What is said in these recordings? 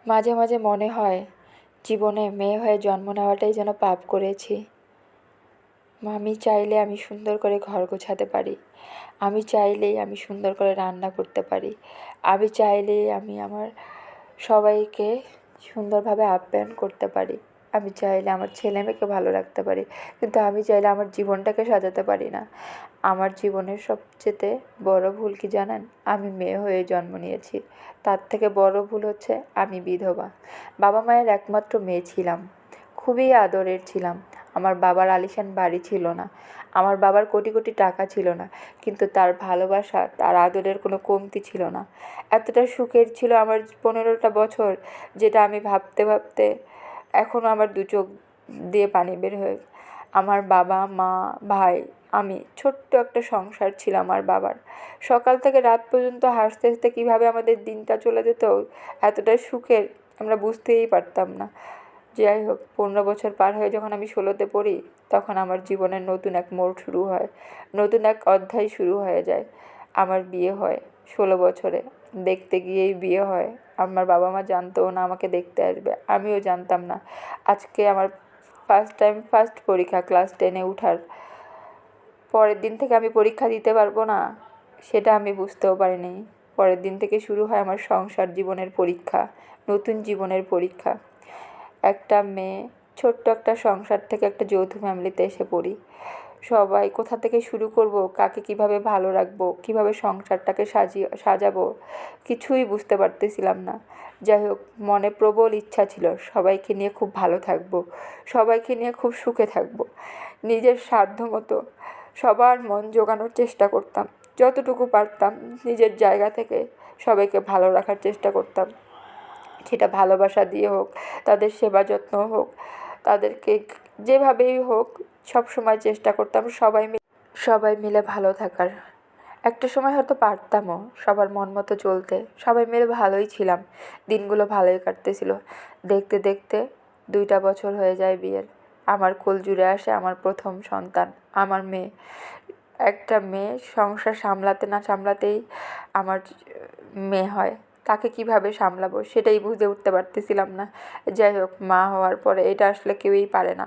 মাঝে মাঝে মনে হয় জীবনে মেয়ে হয়ে জন্ম নেওয়াটাই যেন পাপ করেছি। আমি চাইলে আমি সুন্দর করে ঘর গোছাতে পারি, আমি চাইলেই আমি সুন্দর করে রান্না করতে পারি, আমি চাইলেই আমি আমার সবাইকে সুন্দরভাবে আপ্যায়ন করতে পারি, আমি চাইলে আমার ছেলেমেয়েকে ভালো রাখতে পারি, কিন্তু আমি চাইলে আমার জীবনটাকে সাজাতে পারি না। আমার জীবনের সবচেয়ে বড় ভুল কি জানেন? আমি মেয়ে হয়ে জন্ম নিয়েছি। তার থেকে বড় ভুল হচ্ছে আমি বিধবা। বাবা মায়ের একমাত্র মেয়ে ছিলাম, খুবই আদরের ছিলাম। আমার বাবার আলিশান বাড়ি ছিল না, আমার বাবার কোটি কোটি টাকা ছিল না, কিন্তু তার ভালোবাসা, তার আদরের কোনো কমতি ছিল না। এতটা সুখের ছিল আমার 15টা বছর, যেটা আমি ভাবতে ভাবতে এখনও আমার দু চোখ দিয়ে পানি বের হয়ে। আমার বাবা মা ভাই, আমি, ছোট্ট একটা সংসার ছিল আমার বাবার। সকাল থেকে রাত পর্যন্ত হাসতে হাসতে কীভাবে আমাদের দিনটা চলে যেত, এতটা সুখের, আমরা বুঝতেই পারতাম না। যাই হোক, 15 বছর পার হয়ে যখন আমি 16তে পড়ি, তখন আমার জীবনের নতুন এক মোড় শুরু হয়, নতুন এক অধ্যায় শুরু হয়ে যায়। আমার বিয়ে হয় 16 বছরে, দেখতে গিয়েই বিয়ে হয়। আমার বাবা মা জানতও না আমাকে দেখতে আসবে, আমিও জানতাম না। আজকে আমার ফার্স্ট পরীক্ষা ক্লাস 10-এ উঠার। পরের দিন থেকে আমি পরীক্ষা দিতে পারবো না, সেটা আমি বুঝতেও পারিনি। পরের দিন থেকে শুরু হয় আমার সংসার জীবনের পরীক্ষা, নতুন জীবনের পরীক্ষা। একটা মেয়ে, ছোট্ট একটা সংসার থেকে একটা যৌথ ফ্যামিলিতে এসে পড়ি। সবাই কোথা থেকে শুরু করব, কাকে কিভাবে ভালো রাখবো, কিভাবে সংসারটাকে সাজাবো, কিছুই বুঝতে পারতেছিলাম না। যাই হোক, মনে প্রবল ইচ্ছা ছিল সবাইকে নিয়ে খুব ভালো থাকবো, সবাইকে নিয়ে খুব সুখে থাকবো। নিজের সাধ্য মতো সবার মন জোগানোর চেষ্টা করতাম, যতটুকু পারতাম নিজের জায়গা থেকে সবাইকে ভালো রাখার চেষ্টা করতাম। সেটা ভালোবাসা দিয়ে হোক, তাদের সেবা যত্ন হোক, তাদেরকে যেভাবেই হোক, সব সময় চেষ্টা করতাম সবাই মিলে ভালো থাকার। একটা সময় হয়তো পারতামও সবার মন মতো চলতে, সবাই মিলে ভালোই ছিলাম, দিনগুলো ভালোই কাটতেছিল। দেখতে দেখতে 2টা বছর হয়ে যায় বিয়ের। আমার কোল জুড়ে আসে আমার প্রথম সন্তান, আমার মেয়ে। একটা মেয়ে সংসার সামলাতে না সামলাতেই আমার মেয়ে হয়। তাকে কিভাবে সামলাবো সেটাই বুঝে উঠতে পারতেছিলাম না। যাই হোক, মা হওয়ার পরে এটা আসলে কেউই পারে না।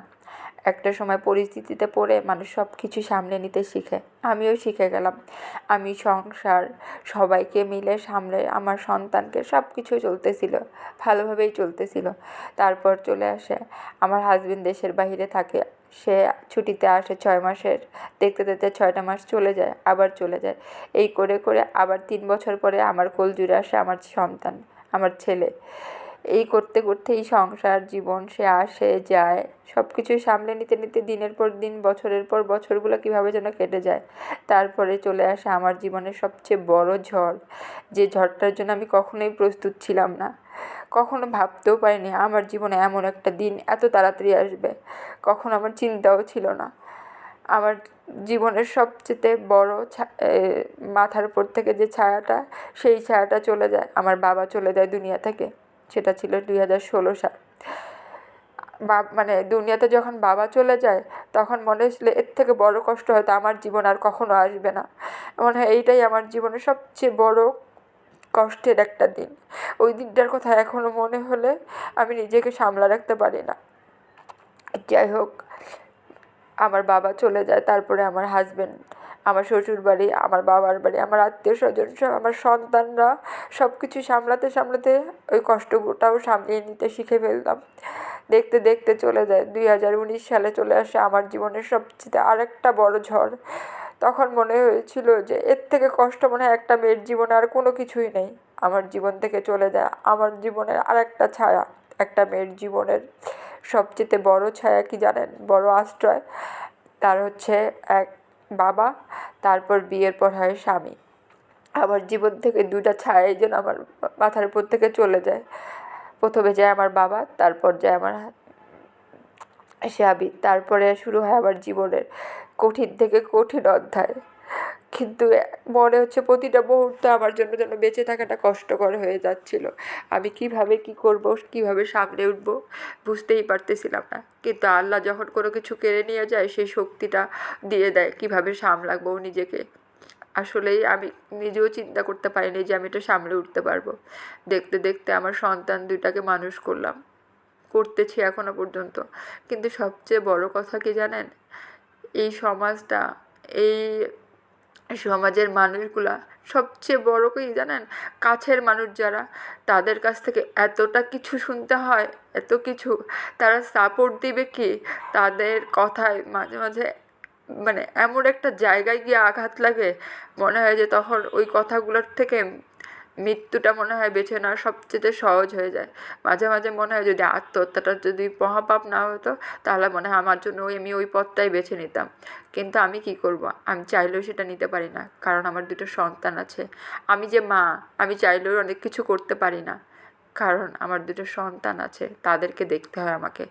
একটা সময় পরিস্থিতিতে পড়ে মানুষ সব কিছু সামলে নিতে শিখে, আমিও শিখে গেলাম। আমি সংসার সবাইকে মিলে সামলে আমার সন্তানকে, সব কিছু চলতেছিল, ভালোভাবেই চলতেছিল। তারপর চলে আসে আমার হাজবেন্ড, দেশের বাইরে থাকে। সে ছুটিতে আসে 6 মাসের, দেখতে দেখতে 6টা মাস চলে যায়, আবার চলে যায়। এই করে করে আবার 3 বছর পরে আমার কোল জুড়ে আসে আমার সন্তান, আমার ছেলে। এই করতে করতে এই সংসার জীবন, সে আসে যায়, সব কিছুই সামলে নিতে নিতে দিনের পর দিন, বছরের পর বছরগুলো কীভাবে যেন কেটে যায়। তারপরে চলে আসে আমার জীবনের সবচেয়ে বড় ঝড়, যে ঝড়টার জন্য আমি কখনোই প্রস্তুত ছিলাম না। কখনো ভাবতেও পারিনি আমার জীবনে এমন একটা দিন এত তাড়াতাড়ি আসবে, কখনো আমার চিন্তাও ছিল না। আমার জীবনের সবচেয়ে বড় মাথার উপর থেকে যে ছায়াটা, সেই ছায়াটা চলে যায়, আমার বাবা চলে যায় দুনিয়া থেকে। সেটা ছিল 2016 সাল। মানে দুনিয়াতে যখন বাবা চলে যায়, তখন মনে হয়েছিল এর থেকে বড় কষ্ট হয়তো আমার জীবন আর কখনো আসবে না। মনে হয় এইটাই আমার জীবনের সবচেয়ে বড় কষ্টের একটা দিন। ওই দিনটার কথা এখনও মনে হলে আমি নিজেকে সামলা রাখতে পারি না। যাই হোক, আমার বাবা চলে যায়, তারপরে আমার হাজবেন্ড, আমার শ্বশুরবাড়ি, আমার বাবার বাড়ি, আমার আত্মীয় স্বজন সব, আমার সন্তানরা, সব কিছু সামলাতে সামলাতে ওই কষ্টটাও সামলিয়ে নিতে শিখে ফেললাম। দেখতে দেখতে চলে যায় 2019 সালে, চলে আসে আমার জীবনের সবচেয়ে আরেকটা বড় ঝড়। তখন মনে হয়েছিল যে এর থেকে কষ্ট মনে হয় একটা মেয়ের জীবনে আর কোনো কিছুই নেই। আমার জীবন থেকে চলে যায় আমার জীবনের আরেকটা ছায়া, একটা মেয়ের জীবনের সবচেয়ে বড় ছায়া কি জানেন, বড় আশ্রয়, তার হচ্ছে এক বাবা, তারপর বিয়ের পর হয় স্বামী। আমার জীবন থেকে 2টা ছায়াই যেন আমার মাথার উপর থেকে চলে যায়। প্রথমে যায় আমার বাবা, তারপর যায় আমার স্বামী, তারপরে শুরু হয় আমার জীবনের কঠিন থেকে কঠিন অধ্যায়। কিন্তু মনে হচ্ছে প্রতিটা মুহূর্ত আমার জন্য যেন বেঁচে থাকাটা কষ্টকর হয়ে যাচ্ছিল। আমি কিভাবে কি করব, কিভাবে সামলে উঠব, বুঝতেই পারতেছিলাম না। কিন্তু আল্লাহ যখন কোনো কিছু কেড়ে নিয়ে যায়, সেই শক্তিটা দিয়ে দেয় কিভাবে সামলাবো নিজেকে। আসলেই আমি নিজেও চিন্তা করতে পারিনি যে আমি এটা সামলে উঠতে পারবো। দেখতে দেখতে আমার সন্তান দুইটাকে মানুষ করলাম, করতেছি এখনো পর্যন্ত। কিন্তু সবচেয়ে বড় কথা কি জানেন, এই সমাজটা, এই সমাজের মানুষগুলা সবচেয়ে বড় কি জানেন, কাছের মানুষ যারা, তাদের কাছ থেকে এতটা কিছু শুনতে হয়, এত কিছু। তারা সাপোর্ট দিবে কি, তাদের কথায় মাঝে মাঝে মানে এমন একটা জায়গায় গিয়ে আঘাত লাগে, মনে হয় যে তখন ওই কথাগুলোর থেকে মৃত্যুটা মনে হয় বেছে নেওয়া সবচেয়ে সহজ হয়ে যায়। মাঝে মাঝে মনে হয় যদি আত্মহত্যাটা যদি মহাপাপ না হতো, তাহলে মনে হয় আমার জন্য আমি ওই পথটাই বেছে নিতাম। কিন্তু আমি কি করব, আমি চাইলেও সেটা নিতে পারি না, কারণ আমার দুটো সন্তান আছে। আমি যে মা, আমি চাইলেও অনেক কিছু করতে পারি না, কারণ আমার দুটো সন্তান আছে, তাদেরকে দেখতে হয় আমাকে।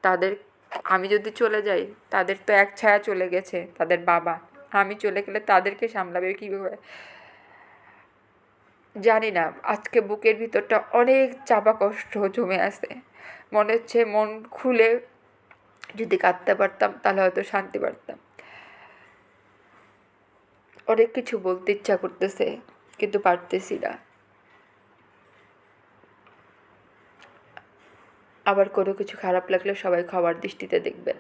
তাদের, আমি যদি চলে যাই, তাদের তো এক ছায়া চলে গেছে, তাদের বাবা। আমি চলে গেলে তাদেরকে সামলাবে কীভাবে জানি না। আজকে বুকের ভিতরটা অনেক চাপা কষ্ট জমে আছে। মনে হচ্ছে মন খুলে যদি কাঁদতে পারতাম তাহলে হয়তো শান্তি পারতাম। অনেক কিছু বলতে ইচ্ছা করতেছে, কিন্তু পারতেছি না। আবার কোনো কিছু খারাপ লাগলে সবাই ক্ষমার দৃষ্টিতে দেখবেন।